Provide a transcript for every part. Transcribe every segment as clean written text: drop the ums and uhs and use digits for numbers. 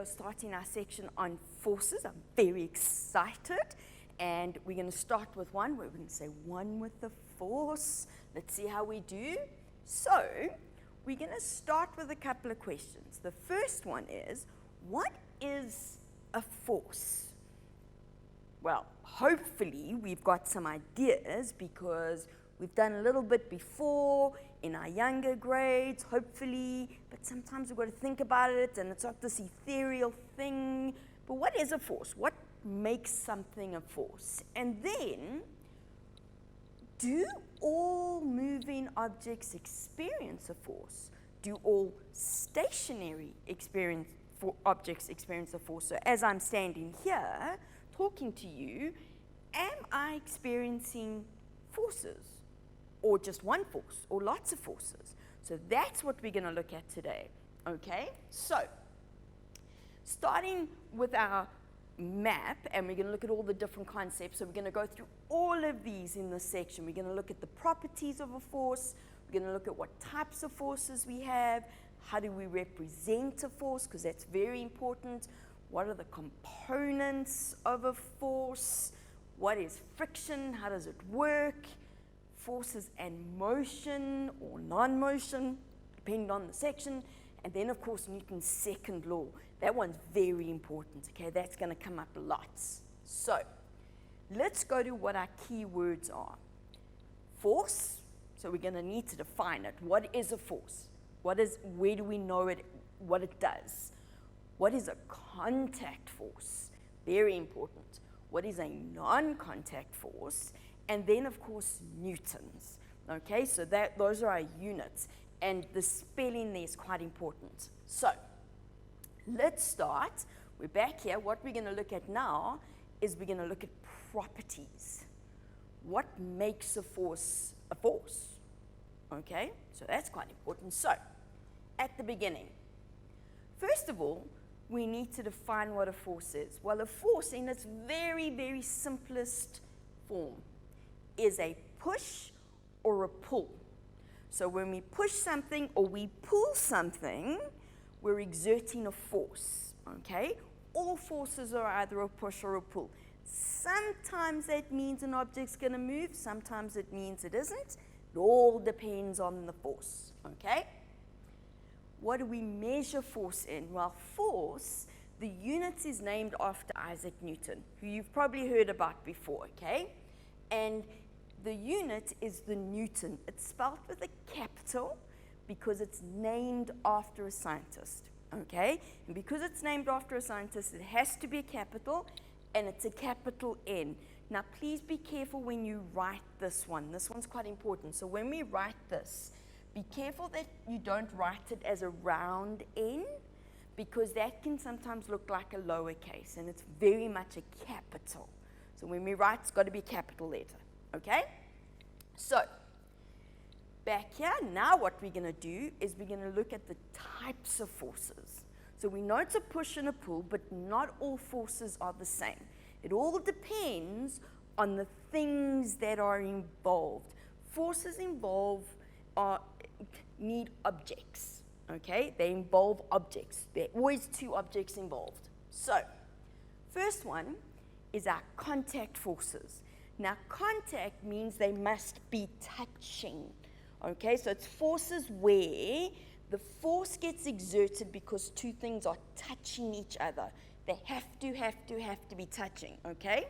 are starting our section on forces. I'm very excited. And we're going to start with one. We're going to say one with the force. Let's see how we do. So, we're going to start with a couple of questions. The first one is, what is a force? Well, hopefully we've got some ideas because we've done a little bit before in our younger grades, hopefully, but sometimes we've got to think about it and it's not this ethereal thing. But what is a force? What makes something a force? And then, do all moving objects experience a force? Do all stationary objects experience a force? So as I'm standing here, talking to you, am I experiencing forces? Or just one force, or lots of forces? So that's what we're going to look at today, okay? So, starting with our map, and we're going to look at all the different concepts. So we're going to go through all of these in this section. We're going to look at the properties of a force. We're going to look at what types of forces we have. How do we represent a force? Because that's very important. What are the components of a force? What is friction? How does it work? Forces and motion or non-motion, depending on the section. And then, of course, Newton's second law. That one's very important, okay? That's going to come up lots. So, let's go to what our key words are. Force, so we're going to need to define it. What is a force? Where do we know it, what it does? What is a contact force? Very important. What is a non-contact force? And then, of course, newtons. Okay, so those are our units. And the spelling there is quite important. So, let's start. We're back here. What we're going to look at now is we're going to look at properties. What makes a force a force? Okay, so that's quite important. So, at the beginning, first of all, we need to define what a force is. Well, a force, in its very, very simplest form, is a push or a pull. So when we push something or we pull something, we're exerting a force, okay? All forces are either a push or a pull. Sometimes that means an object's going to move, sometimes it means it isn't. It all depends on the force, okay? What do we measure force in? Well, force, the unit is named after Isaac Newton, who you've probably heard about before, okay? And the unit is the Newton. It's spelled with a capital because it's named after a scientist, okay? And because it's named after a scientist, it has to be a capital, and it's a capital N. Now, please be careful when you write this one. This one's quite important. So when we write this, be careful that you don't write it as a round N, because that can sometimes look like a lowercase, and it's very much a capital. So when we write, it's got to be a capital letter, okay? So, back here, now what we're going to do is we're going to look at the types of forces. So we know it's a push and a pull, but not all forces are the same. It all depends on the things that are involved. Forces need objects, okay? They involve objects. There are always two objects involved. So, first one is our contact forces. Now, contact means they must be touching, okay? So it's forces where the force gets exerted because two things are touching each other. They have to be touching, okay?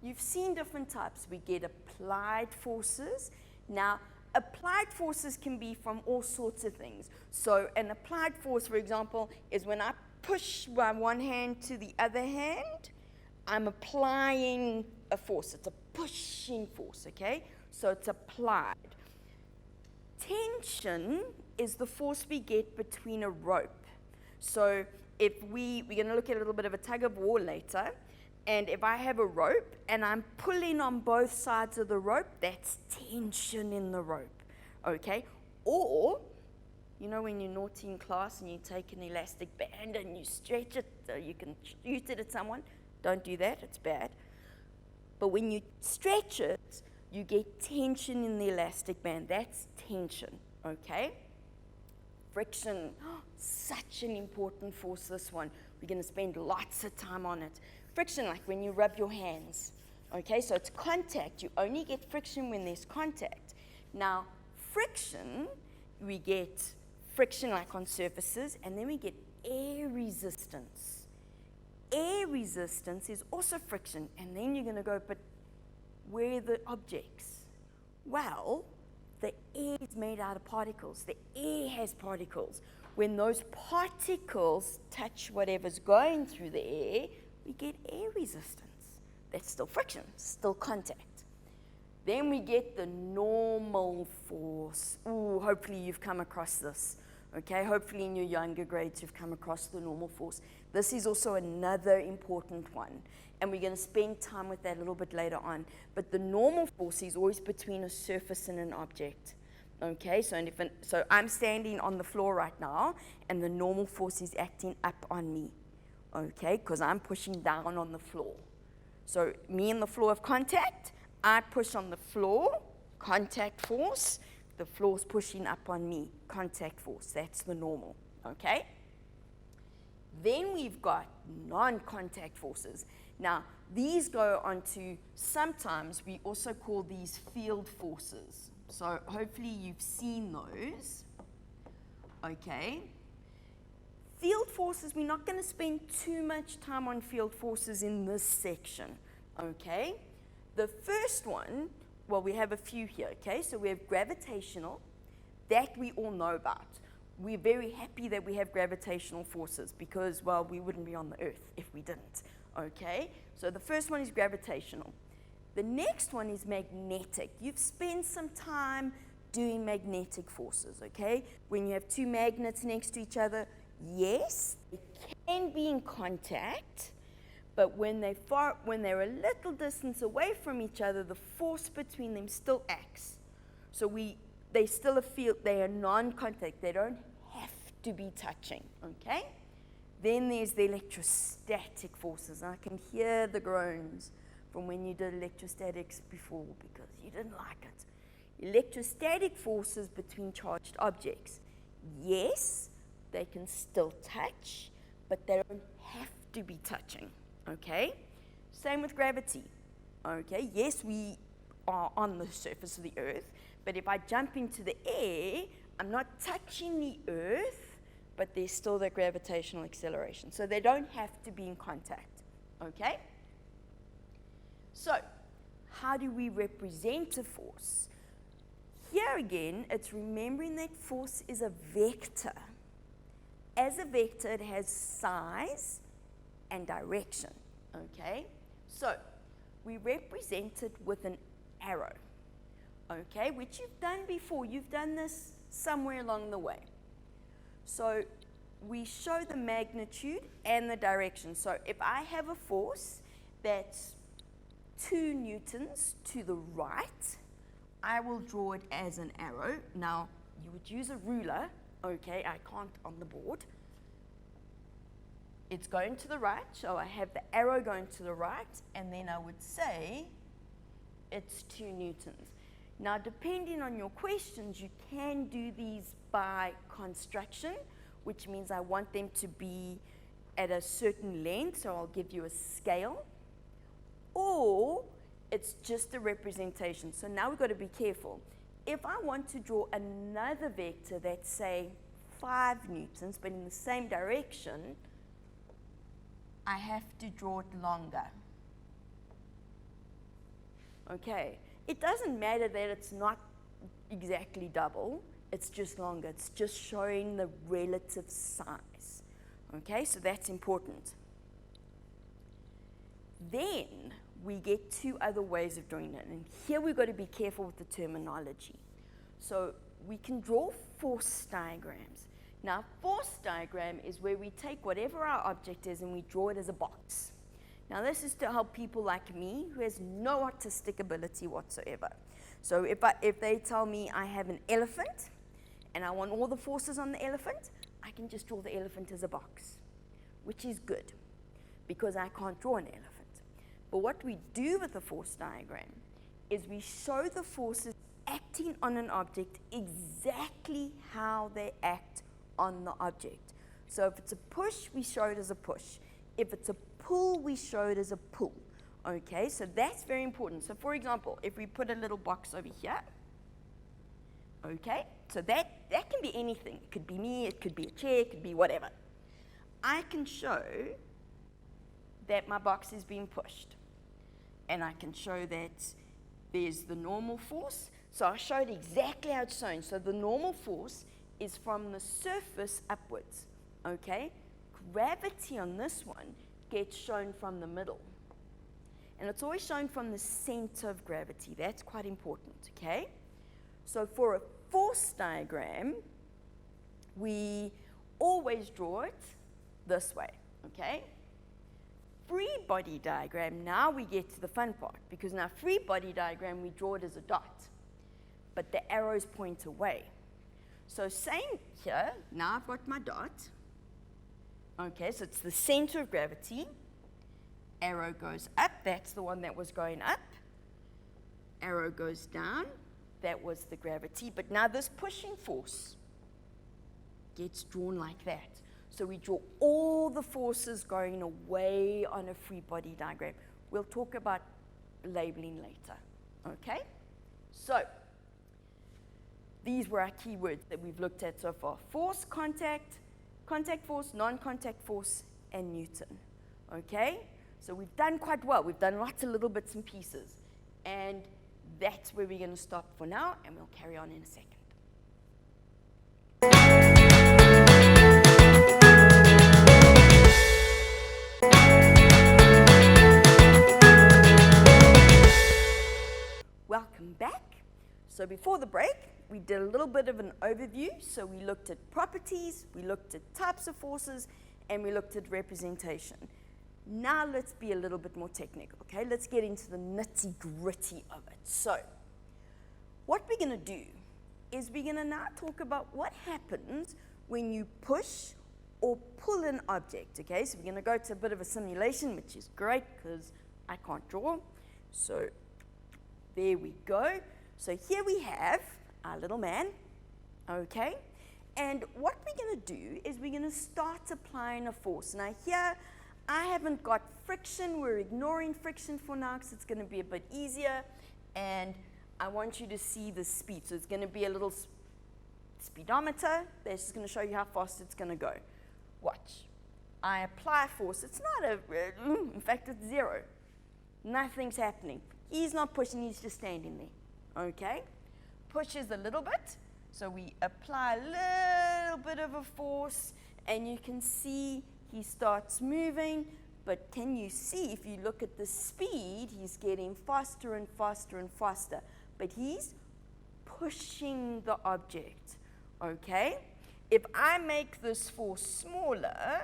You've seen different types. We get applied forces. Now, applied forces can be from all sorts of things. So an applied force, for example, is when I push by one hand to the other hand, I'm applying a force. It's a pushing force, okay? So it's applied. Tension is the force we get between a rope. So if we're going to look at a little bit of a tug of war later, and if I have a rope and I'm pulling on both sides of the rope, that's tension in the rope, okay? Or, you know when you're naughty in class and you take an elastic band and you stretch it so you can shoot it at someone? Don't do that, it's bad. But when you stretch it, you get tension in the elastic band. That's tension, okay? friction. Such an important force, this one. We're going to spend lots of time on it. Friction, like when you rub your hands. Okay, so it's contact. You only get friction when there's contact. Now, friction, we get friction like on surfaces, and then we get air resistance. Air resistance is also friction, and then you're going to go, but where are the objects? Well, the air is made out of particles. The air has particles. When those particles touch whatever's going through the air, we get air resistance. That's still friction, still contact. Then we get the normal force. Ooh, hopefully you've come across this. Okay, hopefully in your younger grades you've come across the normal force. This is also another important one, and we're going to spend time with that a little bit later on. But the normal force is always between a surface and an object. Okay, so I'm standing on the floor right now, and the normal force is acting up on me. Okay, because I'm pushing down on the floor. So me and the floor have contact. I push on the floor, contact force. The floor's pushing up on me, contact force. That's the normal, okay? Then we've got non-contact forces. Now, these go on to, sometimes we also call these field forces. So hopefully you've seen those, okay? Field forces, we're not going to spend too much time on field forces in this section, okay? The first one, well, we have a few here, okay? So we have gravitational, that we all know about. We're very happy that we have gravitational forces because, well, we wouldn't be on the Earth if we didn't, okay? So the first one is gravitational. The next one is magnetic. You've spent some time doing magnetic forces, okay? When you have two magnets next to each other, yes, they can be in contact, but when they're a little distance away from each other, the force between them still acts. So they still feel they are non-contact. They don't have to be touching, okay? Then there's the electrostatic forces. I can hear the groans from when you did electrostatics before because you didn't like it. Electrostatic forces between charged objects. Yes, they can still touch, but they don't have to be touching, okay? Same with gravity, okay? Yes, we are on the surface of the Earth, but if I jump into the air, I'm not touching the Earth, but there's still that gravitational acceleration. So they don't have to be in contact, okay? So, how do we represent a force? Here again, it's remembering that force is a vector. As a vector, it has size and direction, okay? So, we represent it with an arrow, okay, which you've done before. You've done this somewhere along the way. So, we show the magnitude and the direction. So, if I have a force that's 2 newtons to the right, I will draw it as an arrow. Now, you would use a ruler, okay, I can't on the board. It's going to the right, so I have the arrow going to the right, and then I would say it's 2 newtons. Now, depending on your questions, you can do these by construction, which means I want them to be at a certain length, so I'll give you a scale, or it's just a representation. So now we've got to be careful. If I want to draw another vector that's, say, 5 newtons, but in the same direction, I have to draw it longer. Okay, it doesn't matter that it's not exactly double, it's just longer. It's just showing the relative size. Okay, so that's important. Then we get 2 other ways of doing it, and here we've got to be careful with the terminology. So we can draw force diagrams. Now, force diagram is where we take whatever our object is and we draw it as a box. Now, this is to help people like me who has no artistic ability whatsoever. So if they tell me I have an elephant and I want all the forces on the elephant, I can just draw the elephant as a box, which is good because I can't draw an elephant. But what we do with the force diagram is we show the forces acting on an object exactly how they act on the object. So if it's a push, we show it as a push. If it's a pull, we show it as a pull. Okay, so that's very important. So for example, if we put a little box over here, okay, so that can be anything. It could be me, it could be a chair, it could be whatever. I can show that my box is being pushed. And I can show that there's the normal force. So I showed exactly how it's shown. So the normal force is from the surface upwards, okay? Gravity on this one gets shown from the middle. And it's always shown from the center of gravity. That's quite important, okay? So for a force diagram, we always draw it this way, okay? Free body diagram, now we get to the fun part, because in our free body diagram, we draw it as a dot, but the arrows point away. So same here, now I've got my dot. Okay, so it's the center of gravity. Arrow goes up, that's the one that was going up. Arrow goes down, that was the gravity. But now this pushing force gets drawn like that. So we draw all the forces going away on a free body diagram. We'll talk about labeling later, okay? So these were our keywords that we've looked at so far. Force, contact, contact force, non-contact force, and Newton, okay? So we've done quite well. We've done lots of little bits and pieces. And that's where we're going to stop for now, and we'll carry on in a second. Welcome back. So before the break, we did a little bit of an overview. So we looked at properties, we looked at types of forces, and we looked at representation. Now let's be a little bit more technical, okay? Let's get into the nitty-gritty of it. So what we're going to do is we're going to now talk about what happens when you push or pull an object, okay? So we're going to go to a bit of a simulation, which is great because I can't draw. So there we go. So here we have our little man, okay? And what we're going to do is we're going to start applying a force. Now here, I haven't got friction. We're ignoring friction for now because it's going to be a bit easier. And I want you to see the speed. So it's going to be a little speedometer. That's just going to show you how fast it's going to go. Watch. I apply force. It's not a, in fact, it's zero. Nothing's happening. He's not pushing. He's just standing there. Okay? Pushes a little bit. So we apply a little bit of a force. And you can see he starts moving, but can you see, if you look at the speed, he's getting faster and faster and faster, but he's pushing the object, okay? If I make this force smaller,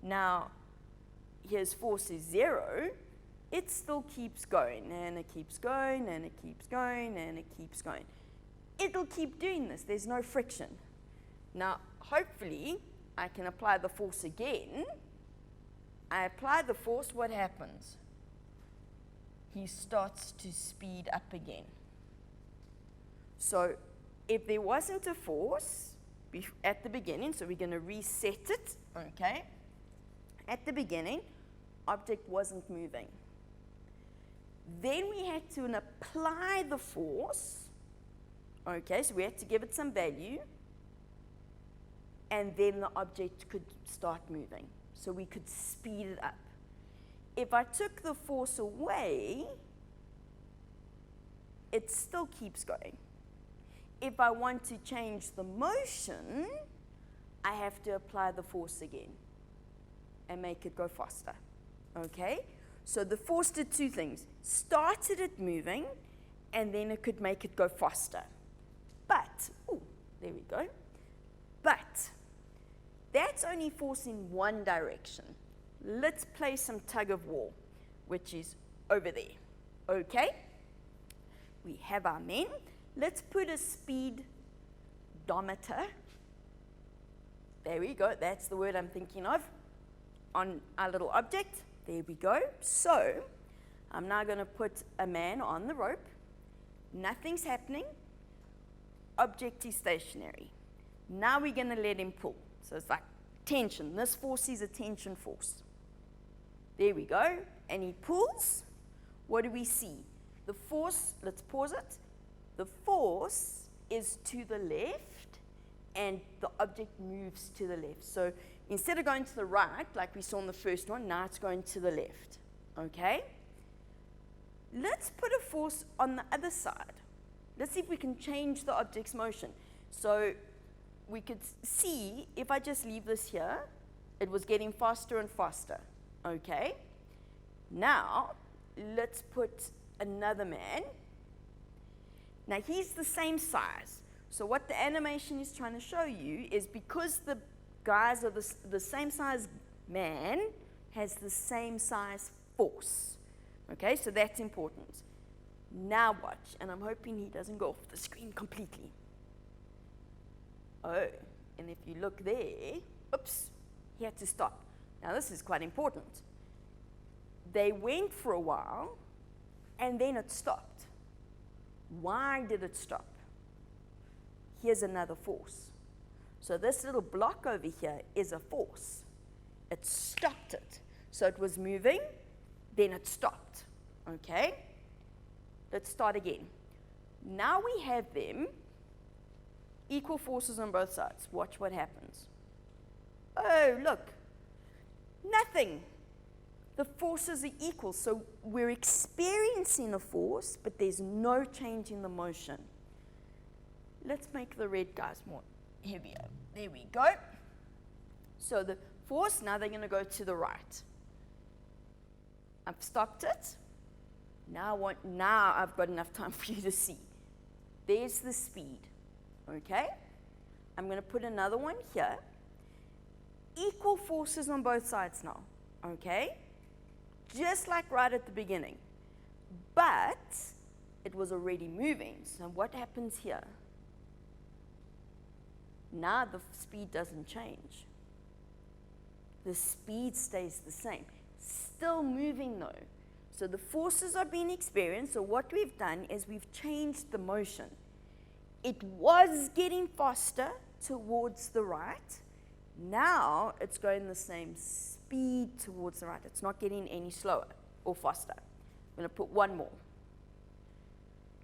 now his force is zero, it still keeps going, and it keeps going, and it keeps going, and it keeps going. It'll keep doing this, there's no friction. Now, hopefully, I can apply the force again. I apply the force, what happens? He starts to speed up again. So if there wasn't a force at the beginning, so we're going to reset it, okay? At the beginning, object wasn't moving. Then we had to apply the force, okay, so we had to give it some value, and then the object could start moving. So we could speed it up. If I took the force away, it still keeps going. If I want to change the motion, I have to apply the force again and make it go faster, okay? So the force did two things. Started it moving, and then it could make it go faster. But, oh, there we go. But that's only force in one direction. Let's play some Tug of War, which is over there, okay? We have our men. Let's put a speedometer. There we go, that's the word I'm thinking of, on our little object. There we go. So I'm now going to put a man on the rope. Nothing's happening. Object is stationary. Now we're going to let him pull. So it's like tension. This force is a tension force. There we go. And he pulls. What do we see? The force, let's pause it. The force is to the left, and the object moves to the left. So instead of going to the right, like we saw in the first one, now it's going to the left. Okay? Let's put a force on the other side. Let's see if we can change the object's motion. So we could see, if I just leave this here, it was getting faster and faster. Okay? Now, let's put another man. Now, he's the same size. So what the animation is trying to show you is because the guys are the same size man has the same size force. Okay, so that's important. Now watch, and I'm hoping he doesn't go off the screen completely. Oh, and if you look there, oops, he had to stop. Now this is quite important. They went for a while, and then it stopped. Why did it stop? Here's another force. So this little block over here is a force. It stopped it. So it was moving, then it stopped. Okay? Let's start again. Now we have them, equal forces on both sides. Watch what happens. Oh, look. Nothing. The forces are equal, so we're experiencing a force, but there's no change in the motion. Let's make the red guys more heavier. There we go. So the force, now they're going to go to the right. I've stopped it. Now I've got enough time for you to see. There's the speed. Okay? I'm going to put another one here. Equal forces on both sides now. Okay? Just like right at the beginning. But it was already moving. So what happens here? Now the speed doesn't change. The speed stays the same. Still moving though. So the forces are being experienced. So what we've done is we've changed the motion. It was getting faster towards the right. Now it's going the same speed towards the right. It's not getting any slower or faster. I'm going to put one more.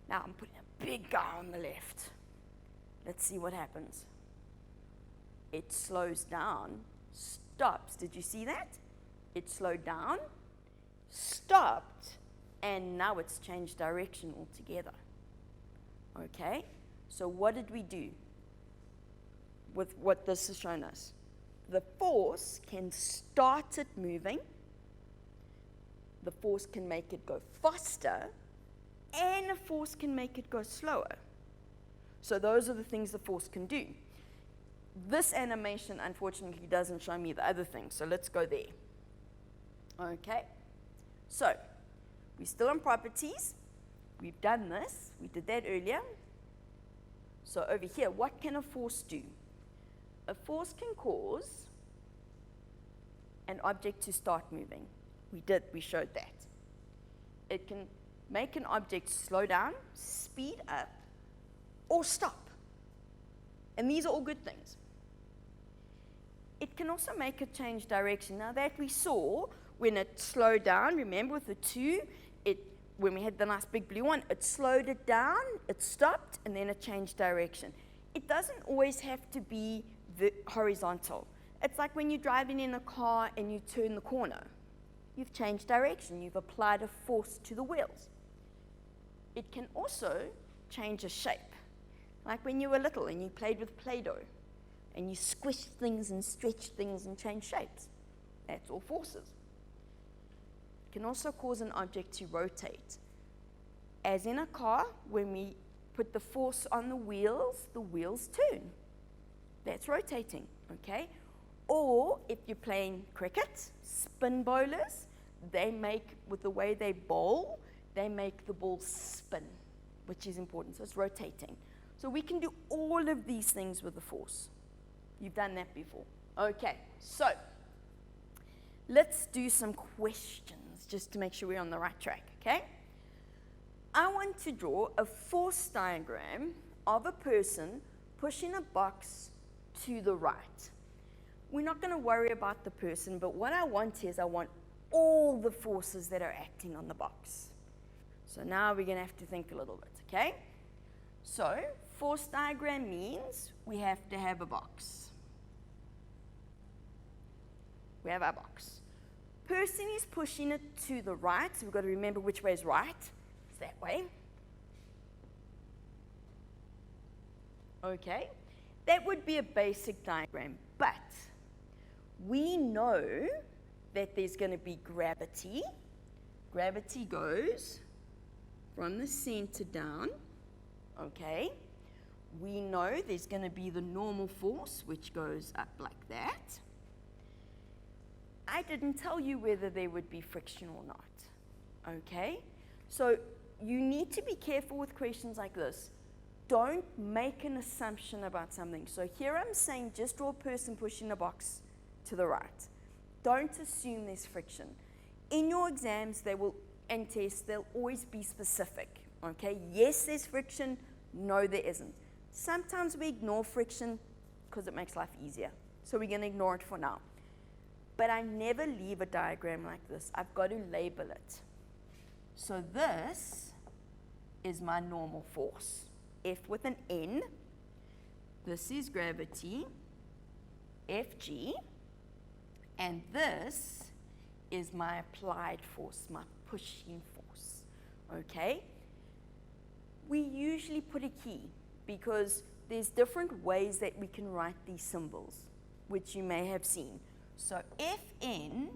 Now I'm putting a big guy on the left. Let's see what happens. It slows down, stops. Did you see that? It slowed down, stopped, and now it's changed direction altogether. Okay? So what did we do with what this has shown us? The force can start it moving, the force can make it go faster, and a force can make it go slower. So those are the things the force can do. This animation, unfortunately, doesn't show me the other things, so let's go there. Okay, so we're still on properties. We've done this. We did that earlier. So over here, what can a force do? A force can cause an object to start moving. We showed that. It can make an object slow down, speed up, or stop. And these are all good things. It can also make it change direction. Now that we saw, when it slowed down, remember with the 2, when we had the nice big blue one, it slowed it down, it stopped, and then it changed direction. It doesn't always have to be horizontal. It's like when you're driving in a car and you turn the corner. You've changed direction. You've applied a force to the wheels. It can also change a shape. Like when you were little and you played with Play-Doh and you squished things and stretched things and changed shapes. That's all forces. It can also cause an object to rotate. As in a car, when we put the force on the wheels turn. That's rotating, okay? Or if you're playing cricket, spin bowlers, they make, with the way they bowl, they make the ball spin, which is important, so it's rotating. So we can do all of these things with the force. You've done that before. Okay, so let's do some questions just to make sure we're on the right track, okay? I want to draw a force diagram of a person pushing a box to the right. We're not going to worry about the person, but what I want is I want all the forces that are acting on the box. So now we're going to have to think a little bit, okay? So force diagram means we have to have a box. We have our box. Person is pushing it to the right, so we've got to remember which way is right. It's that way. Okay, that would be a basic diagram, but we know that there's going to be gravity. Gravity goes from the center down, okay? We know there's going to be the normal force, which goes up like that. I didn't tell you whether there would be friction or not, okay? So you need to be careful with questions like this. Don't make an assumption about something. So here I'm saying just draw a person pushing a box to the right. Don't assume there's friction. In your exams, and tests, they'll always be specific, okay? Yes, there's friction. No, there isn't. Sometimes we ignore friction because it makes life easier. So we're going to ignore it for now. But I never leave a diagram like this. I've got to label it. So this is my normal force, F with an N. This is gravity, Fg. And this is my applied force, my pushing force, okay? We usually put a key because there's different ways that we can write these symbols, which you may have seen. So Fn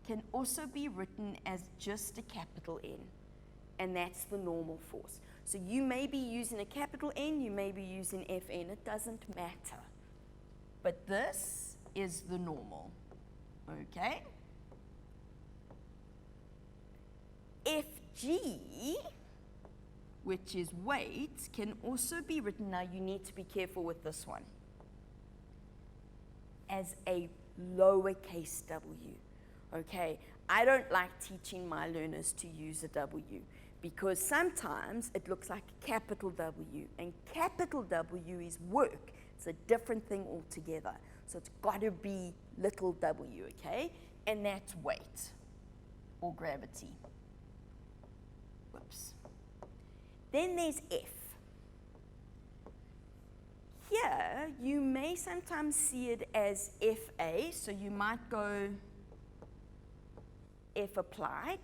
can also be written as just a capital N, and that's the normal force. So you may be using a capital N, you may be using Fn, it doesn't matter. But this is the normal, okay? Fg, which is weight, can also be written, now you need to be careful with this one, as a lowercase w, okay? I don't like teaching my learners to use a W because sometimes it looks like a capital W, and capital W is work. It's a different thing altogether. So it's got to be little w, okay? And that's weight or gravity. Whoops. Then there's F. Here, you may sometimes see it as FA, so you might go F applied,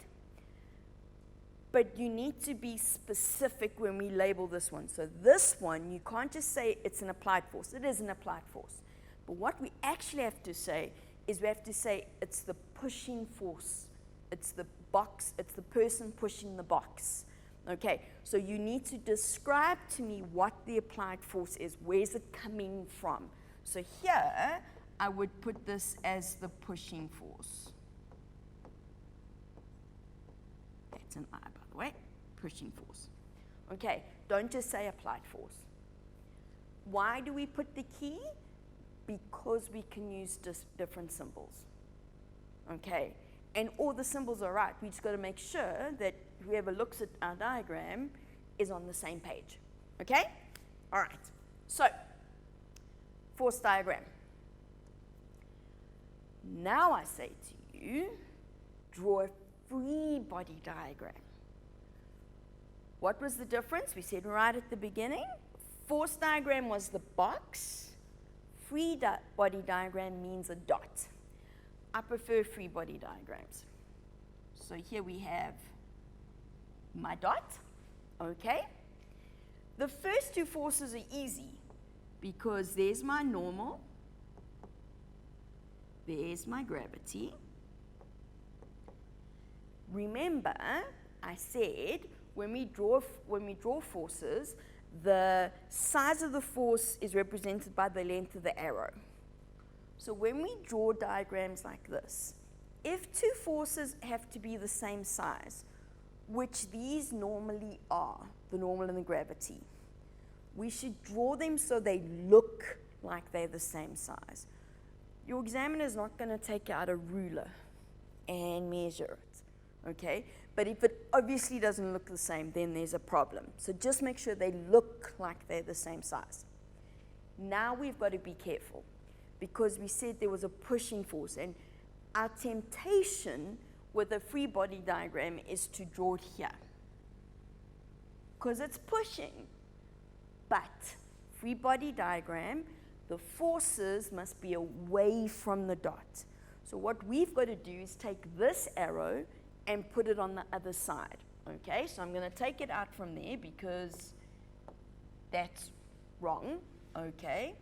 but you need to be specific when we label this one. So this one, you can't just say it's an applied force. It is an applied force. But what we actually have to say is we have to say it's the pushing force. It's the box, it's the person pushing the box. Okay, so you need to describe to me what the applied force is. Where's it coming from? So here, I would put this as the pushing force. That's an I, by the way, pushing force. Okay, don't just say applied force. Why do we put the key? Because we can use different symbols. Okay, and all the symbols are right. We just got to make sure that whoever looks at our diagram is on the same page. Okay? All right. So, force diagram. Now I say to you, draw a free body diagram. What was the difference? We said right at the beginning, force diagram was the box. Free body diagram means a dot. I prefer free body diagrams. So here we have my dot, okay? The first two forces are easy because there's my normal, there's my gravity. Remember, I said when we draw forces, the size of the force is represented by the length of the arrow. So when we draw diagrams like this, if two forces have to be the same size, which these normally are, the normal and the gravity, we should draw them so they look like they're the same size. Your examiner is not going to take out a ruler and measure it, okay? But if it obviously doesn't look the same, then there's a problem. So just make sure they look like they're the same size. Now we've got to be careful because we said there was a pushing force, and our temptation with a free body diagram is to draw it here because it's pushing. But free body diagram, the forces must be away from the dot. So what we've got to do is take this arrow and put it on the other side. Okay, so I'm going to take it out from there because that's wrong. Okay,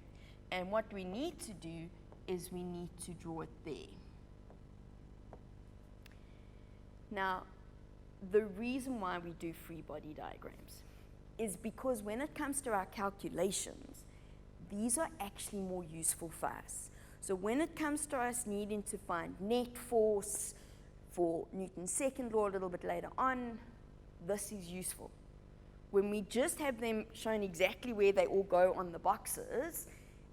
and what we need to do is we need to draw it there. Now, the reason why we do free body diagrams is because when it comes to our calculations, these are actually more useful for us. So when it comes to us needing to find net force for Newton's second law a little bit later on, this is useful. When we just have them shown exactly where they all go on the boxes,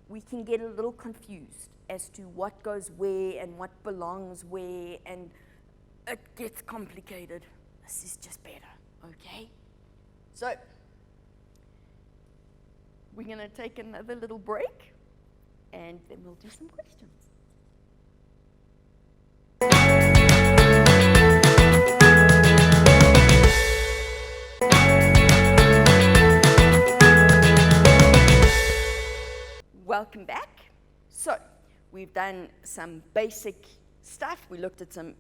we can get a little confused as to what goes where and what belongs where, and it gets complicated. This is just better, okay? So, we're going to take another little break, and then we'll do some questions. Welcome back. So, we've done some basic stuff. We looked at some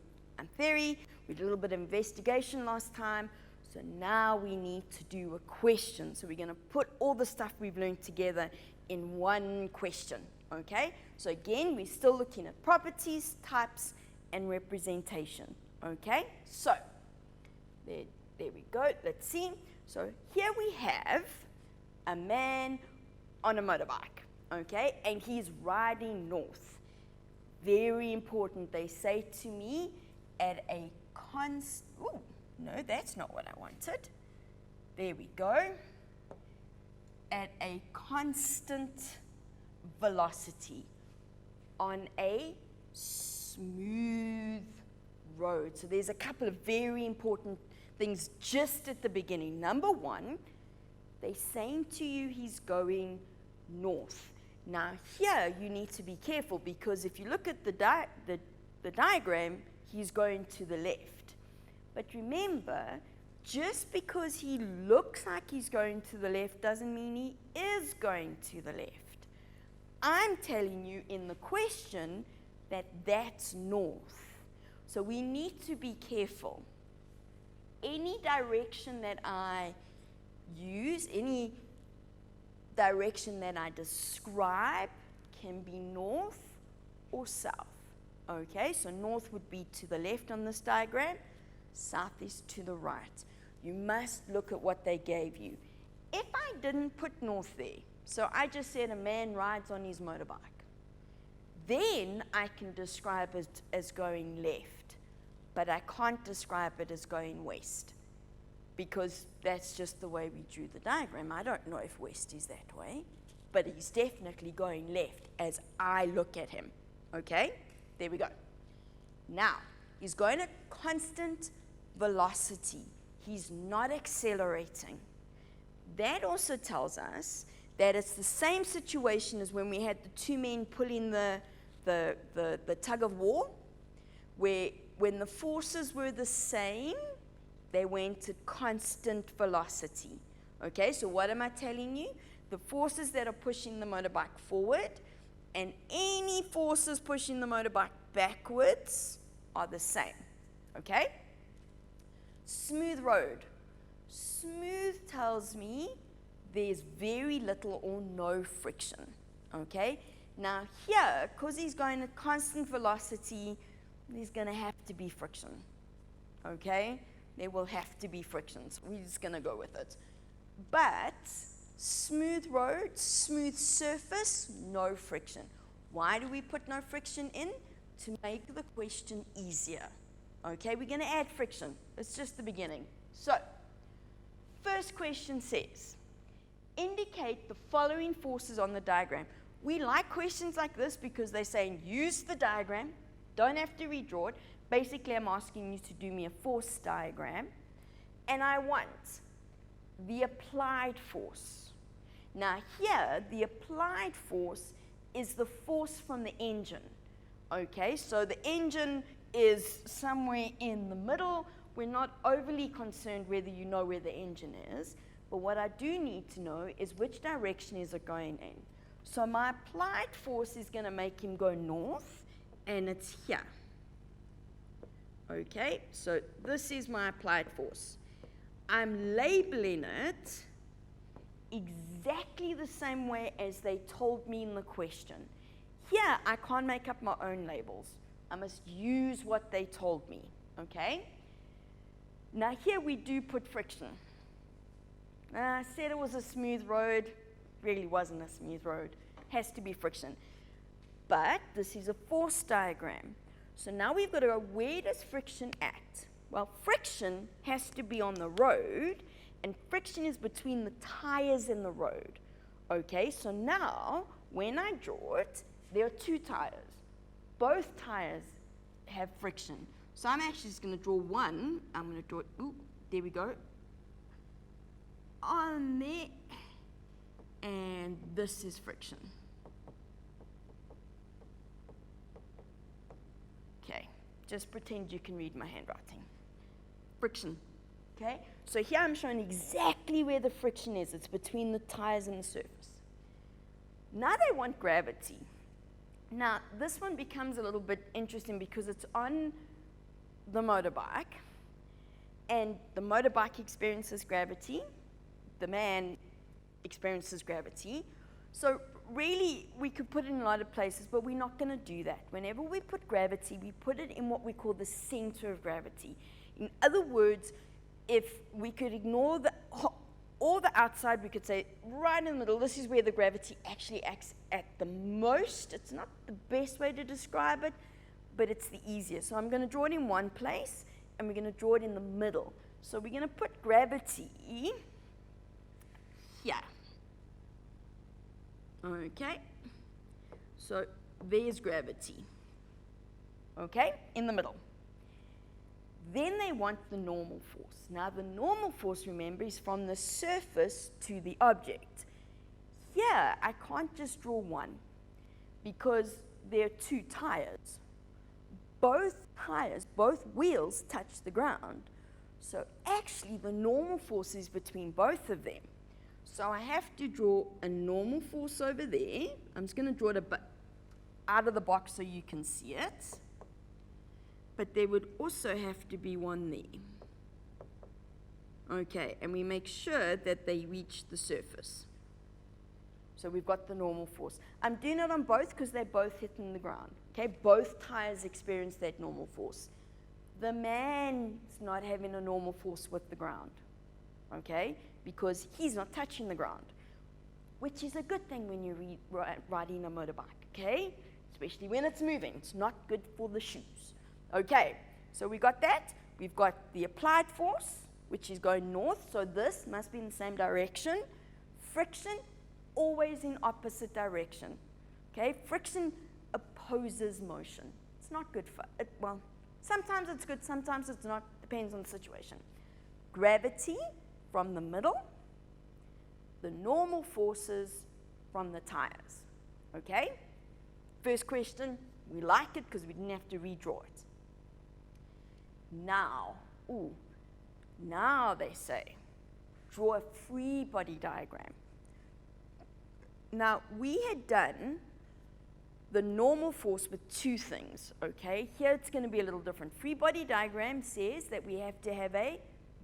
theory. We did a little bit of investigation last time. So now we need to do a question. So we're going to put all the stuff we've learned together in one question, okay? So again, we're still looking at properties, types, and representation, okay? So there we go. Let's see. So here we have a man on a motorbike, okay? And he's riding north. Very important. They say to me at a ooh, no, that's not what I wanted. There we go. At a constant velocity on a smooth road. So there's a couple of very important things just at the beginning. Number one, they're saying to you he's going north. Now here you need to be careful because if you look at the diagram, he's going to the left. But remember, just because he looks like he's going to the left doesn't mean he is going to the left. I'm telling you in the question that that's north. So we need to be careful. Any direction that I use, any direction that I describe can be north or south. Okay, so north would be to the left on this diagram. South is to the right. You must look at what they gave you. If I didn't put north there, so I just said a man rides on his motorbike, then I can describe it as going left, but I can't describe it as going west because that's just the way we drew the diagram. I don't know if west is that way, but he's definitely going left as I look at him. Okay, there we go. Now, he's going at constant velocity. He's not accelerating. That also tells us that it's the same situation as when we had the two men pulling the tug of war, where when the forces were the same, they went at constant velocity. Okay, so what am I telling you? The forces that are pushing the motorbike forward and any forces pushing the motorbike backwards are the same. Okay? Smooth road. Smooth tells me there's very little or no friction. Okay? Now here, because he's going at constant velocity, there's going to have to be friction. Okay? There will have to be frictions. We're just going to go with it. But smooth road, smooth surface, no friction. Why do we put no friction in? To make the question easier. Okay, we're going to add friction. It's just the beginning. So, first question says, indicate the following forces on the diagram. We like questions like this because they're saying use the diagram, don't have to redraw it. Basically, I'm asking you to do me a force diagram, and I want the applied force. Now here, the applied force is the force from the engine. Okay, so the engine is somewhere in the middle. We're not overly concerned whether you know where the engine is, but what I do need to know is which direction is it going in. So my applied force is going to make him go north, and it's here. Okay, so this is my applied force. I'm labeling it exactly the same way as they told me in the question. Here, I can't make up my own labels. I must use what they told me, okay? Now here we do put friction. I said it was a smooth road. Really wasn't a smooth road. Has to be friction. But this is a force diagram. So now we've got to go, where does friction act? Well, friction has to be on the road, and friction is between the tires and the road. Okay, so now when I draw it, there are two tires. Both tires have friction. So I'm actually just going to draw one. I'm going to draw it, ooh, there we go, on there, and this is friction. Okay, just pretend you can read my handwriting. Friction, okay? So here I'm showing exactly where the friction is. It's between the tires and the surface. Now they want gravity. Now, this one becomes a little bit interesting because it's on the motorbike, and the motorbike experiences gravity, the man experiences gravity. So really, we could put it in a lot of places, but we're not going to do that. Whenever we put gravity, we put it in what we call the center of gravity. In other words, if we could ignore all the outside, we could say right in the middle, this is where the gravity actually acts at the most. It's not the best way to describe it, but it's the easiest. So I'm going to draw it in one place, and we're going to draw it in the middle. So we're going to put gravity here. Okay, so there's gravity, okay, in the middle. Then they want the normal force. Now the normal force, remember, is from the surface to the object. Here, I can't just draw one because there are two tires. Both tires, both wheels touch the ground. So actually the normal force is between both of them. So I have to draw a normal force over there. I'm just going to draw it a bit out of the box so you can see it. But there would also have to be one there. Okay, and we make sure that they reach the surface. So we've got the normal force. I'm doing it on both because they're both hitting the ground. Okay, both tires experience that normal force. The man's not having a normal force with the ground. Okay, because he's not touching the ground, which is a good thing when you're riding a motorbike, okay? Especially when it's moving. It's not good for the shoes. Okay, so we got that. We've got the applied force, which is going north, so this must be in the same direction. Friction, always in opposite direction. Okay, friction opposes motion. It's not good for it. Well, sometimes it's good, sometimes it's not, depends on the situation. Gravity from the middle, the normal forces from the tires. Okay? First question, we like it because we didn't have to redraw it. Now, now they say, draw a free body diagram. Now, we had done the normal force with two things, okay? Here it's going to be a little different. Free body diagram says that we have to have a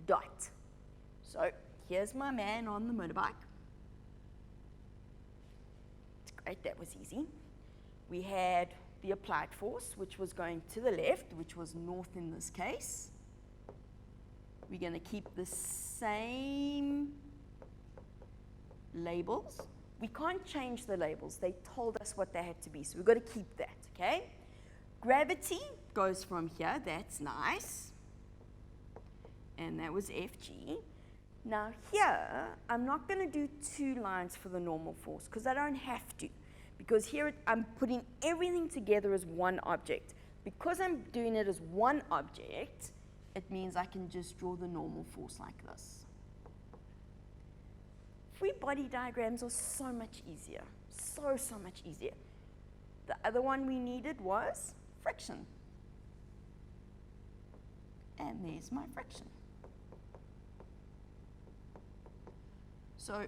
dot. So here's my man on the motorbike. It's great, that was easy. We had the applied force, which was going to the left, which was north in this case. We're going to keep the same labels. We can't change the labels. They told us what they had to be, so we've got to keep that, okay? Gravity goes from here. That's nice. And that was FG. Now here, I'm not going to do two lines for the normal force because I don't have to. Because here I'm putting everything together as one object. Because I'm doing it as one object, it means I can just draw the normal force like this. free body diagrams are so much easier. So much easier. The other one we needed was friction. And there's my friction. So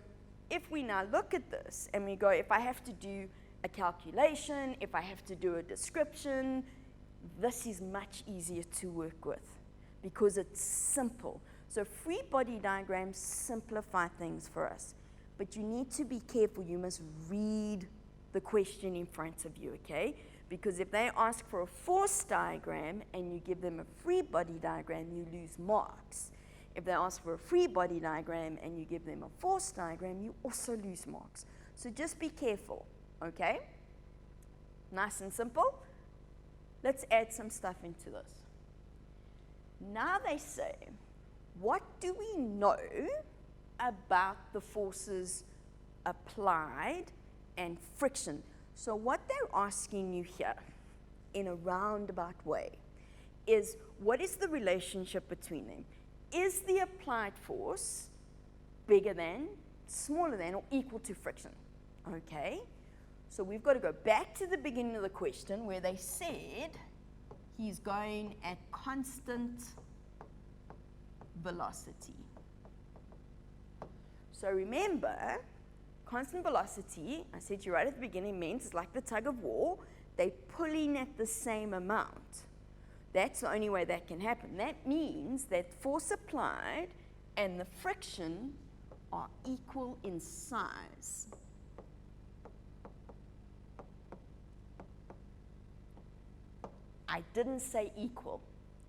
if we now look at this and we go, if I have to do a calculation, if I have to do a description, this is much easier to work with because it's simple. So free body diagrams simplify things for us. But you need to be careful. You must read the question in front of you, okay? Because if they ask for a force diagram and you give them a free body diagram, you lose marks. If they ask for a free body diagram and you give them a force diagram, you also lose marks. So just be careful, okay? Nice and simple. Let's add some stuff into this. Now they say, what do we know about the forces applied and friction? So what they're asking you here, in a roundabout way, is what is the relationship between them? Is the applied force bigger than, smaller than, or equal to friction? Okay, so we've got to go back to the beginning of the question where they said he's going at constant velocity. So remember, constant velocity, I said to you right at the beginning, means it's like the tug of war. They're pulling at the same amount. That's the only way that can happen. That means that force applied and the friction are equal in size. I didn't say equal,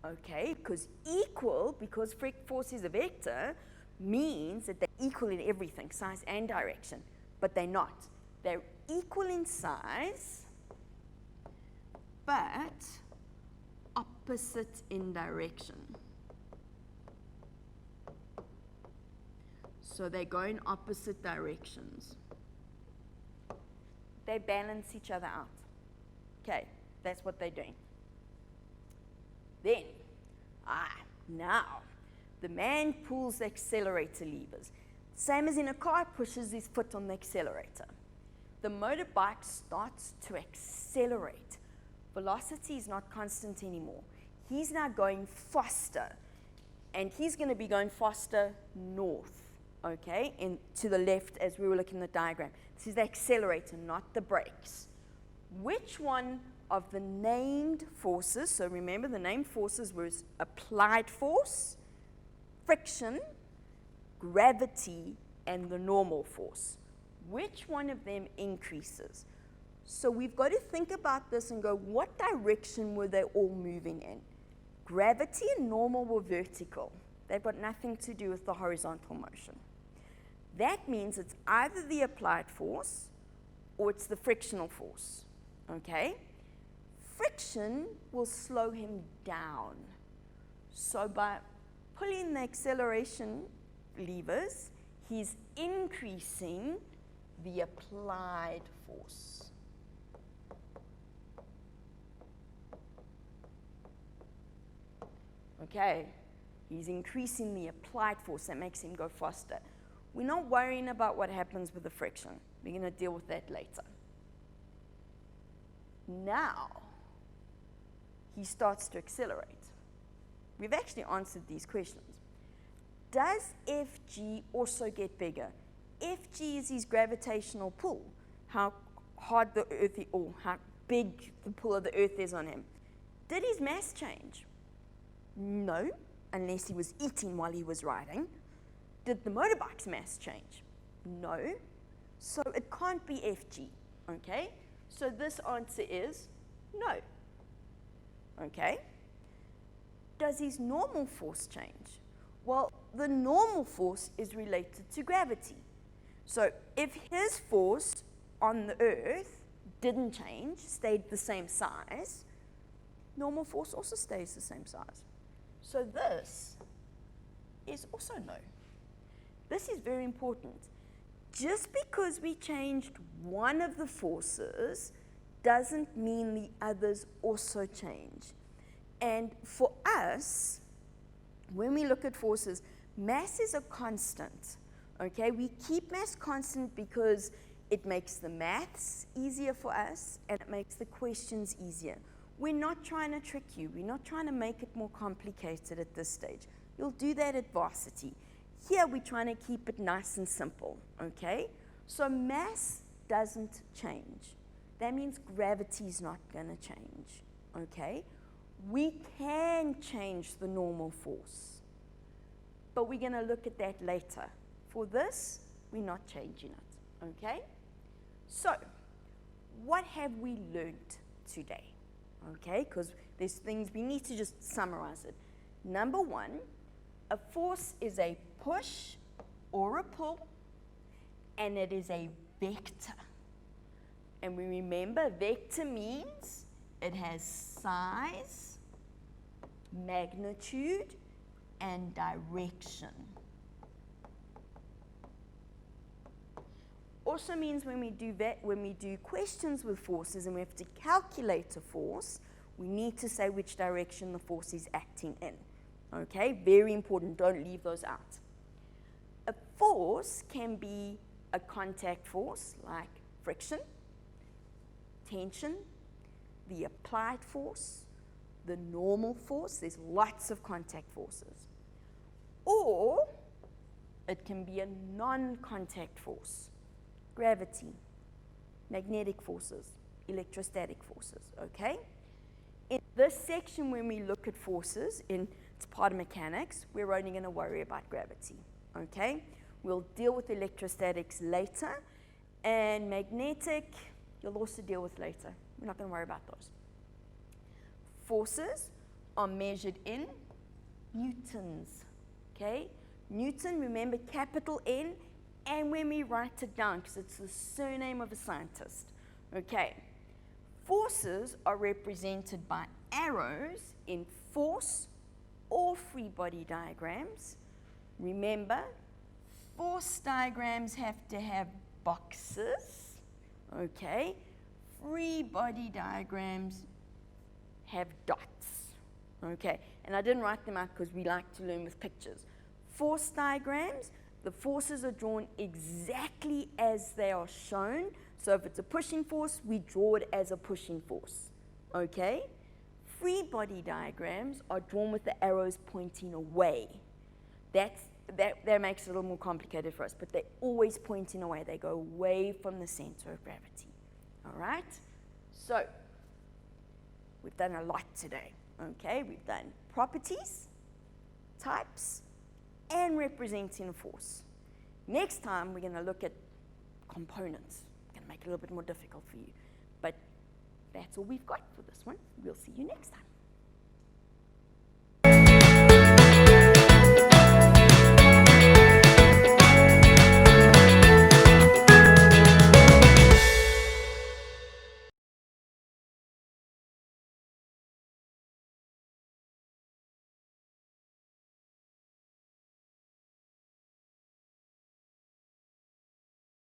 okay? Because equal, because force is a vector, means that they're equal in everything, size and direction. But they're not. They're equal in size, but opposite in direction. So they go in opposite directions. They balance each other out. Okay, that's what they're doing. Then, now, the man pulls the accelerator levers. Same as in a car, pushes his foot on the accelerator. The motorbike starts to accelerate. Velocity is not constant anymore. He's now going faster, and he's going to be going faster north, okay, to the left as we were looking at the diagram. This is the accelerator, not the brakes. Which one of the named forces, so remember the named forces was applied force, friction, gravity, and the normal force. Which one of them increases? So we've got to think about this and go, what direction were they all moving in? Gravity and normal were vertical. They've got nothing to do with the horizontal motion. That means it's either the applied force or it's the frictional force, okay? Friction will slow him down. So by pulling the acceleration levers, he's increasing the applied force. Okay, he's increasing the applied force. That makes him go faster. We're not worrying about what happens with the friction. We're going to deal with that later. Now, he starts to accelerate. We've actually answered these questions. Does Fg also get bigger? Fg is his gravitational pull, how hard the Earth is, or how big the pull of the Earth is on him. Did his mass change? No, unless he was eating while he was riding. Did the motorbike's mass change? No. So it can't be Fg, okay? So this answer is no. Okay? Does his normal force change? Well, the normal force is related to gravity. So if his force on the Earth didn't change, stayed the same size, normal force also stays the same size. So this is also no. This is very important. Just because we changed one of the forces doesn't mean the others also change. And for us, when we look at forces, mass is a constant. Okay, we keep mass constant because it makes the maths easier for us and it makes the questions easier. We're not trying to trick you. We're not trying to make it more complicated at this stage. You'll do that at varsity. Here, we're trying to keep it nice and simple, okay? So mass doesn't change. That means gravity is not going to change, okay? We can change the normal force, but we're going to look at that later. For this, we're not changing it, okay? So, what have we learned today? Okay, because there's things we need to just summarize it. Number one, a force is a push or a pull, and it is a vector. And we remember vector means it has size, magnitude, and direction. Also means when we do questions with forces and we have to calculate a force, we need to say which direction the force is acting in. Okay, very important, don't leave those out. A force can be a contact force like friction, tension, the applied force, the normal force. There's lots of contact forces. Or it can be a non-contact force. Gravity, magnetic forces, electrostatic forces, okay? In this section, when we look at forces, it's part of mechanics, we're only going to worry about gravity, okay? We'll deal with electrostatics later, and magnetic, you'll also deal with later. We're not going to worry about those. Forces are measured in newtons, okay? Newton, remember capital N, and when we write it down, because it's the surname of a scientist. Okay, forces are represented by arrows in force or free body diagrams. Remember, force diagrams have to have boxes. Okay, free body diagrams have dots. Okay, and I didn't write them out because we like to learn with pictures. Force diagrams, the forces are drawn exactly as they are shown. So if it's a pushing force, we draw it as a pushing force, okay? Free body diagrams are drawn with the arrows pointing away. That makes it a little more complicated for us, but they're always pointing away. They go away from the center of gravity, all right? So we've done a lot today, okay? We've done properties, types, and representing a force. Next time, we're going to look at components. Going to make it a little bit more difficult for you. But that's all we've got for this one. We'll see you next time.